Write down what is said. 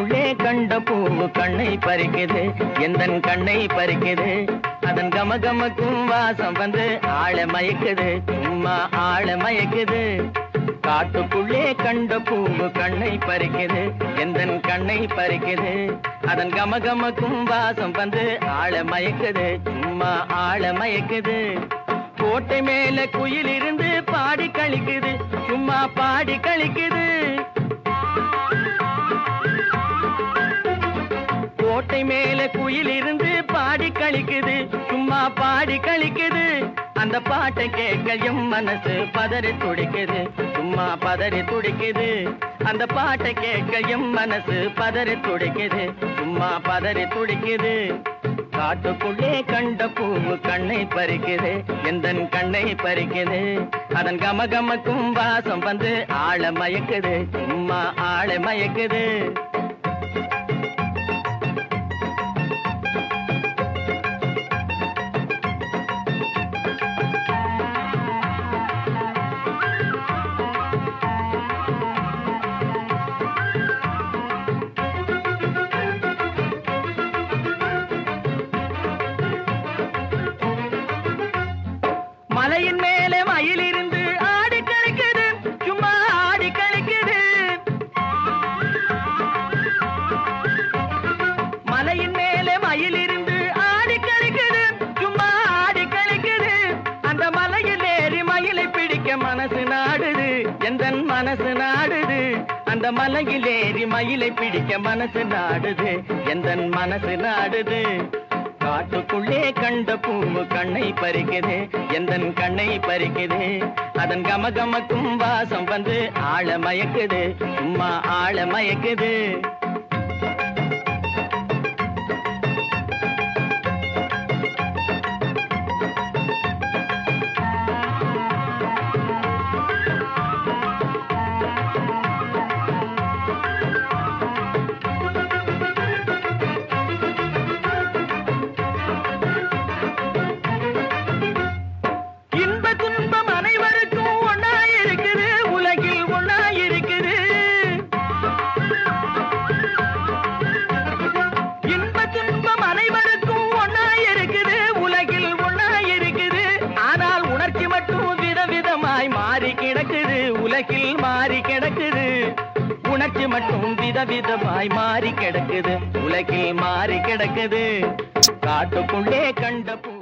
காட்டுக்குள்ளே கண்ட பூவு கண்ணை பறிக்குது, எந்தன் கண்ணை பறிக்குது. அதன் கமகமக்கும் வாசம் வந்து ஆள மயக்குது, சும்மா ஆள மயக்குது. காட்டுக்குள்ளே கண்ட பூவு கண்ணை பறிக்குது, எந்தன் கண்ணை பறிக்குது. அதன் கமகமக்கும் வாசம் வந்து ஆள மயக்குது, சும்மா ஆள மயக்குது. கோட்டை மேல குயில் இருந்து பாடி கழிக்குது, சும்மா பாடி கழிக்குது. கோட்டை மேல குயில் இருந்து பாடி கழிக்குது, சும்மா பாடி கழிக்குது. அந்த பாட்டை கேட்க எம் மனசு பதறி துடிக்குது, சும்மா பதறி துடிக்குது. அந்த பாட்டை கேட்க எம் மனசு பதறி துடிக்குது, சும்மா பதறி துடிக்குது. காட்டுக்குள்ளே கண்ட பூவு கண்ணை பறிக்குது, எந்தன் கண்ணை பறிக்குது. அதன் கமகமக்கும் வாசம் வந்து ஆள மயக்குது, சும்மா ஆள மயக்குது. மலையின் மேலே மயில் இருந்து ஆடி கழிக்குது, சும்மா ஆடி கழிக்குது. மலையின் மேலே மயில் இருந்து ஆடி கழிக்குது, சும்மா ஆடி கழிக்குது. அந்த மலையில் ஏறி மயிலை பிடிக்க மனசு நாடுது, எந்தன் மனசு நாடுது. அந்த மலையில் ஏறி மயிலை பிடிக்க மனசு நாடுது, எந்தன் மனசு நாடுது. காட்டுக்குள்ளே கண்ட பூவு கண்ணை பறிக்குது, எந்தன் கண்ணை பறிக்குது. அதன் கமகமக்கும் வாசம் வந்து ஆள மயக்குது, சும்மா ஆள மயக்குது. மாறி கிடக்குது, உலகில் மாறி கிடக்குது. உணர்ச்சி மட்டும் விதவிதமாய் மாறி கிடக்குது, உலகில் மாறி கிடக்குது. காட்டுக்குள்ளே கண்ட பூ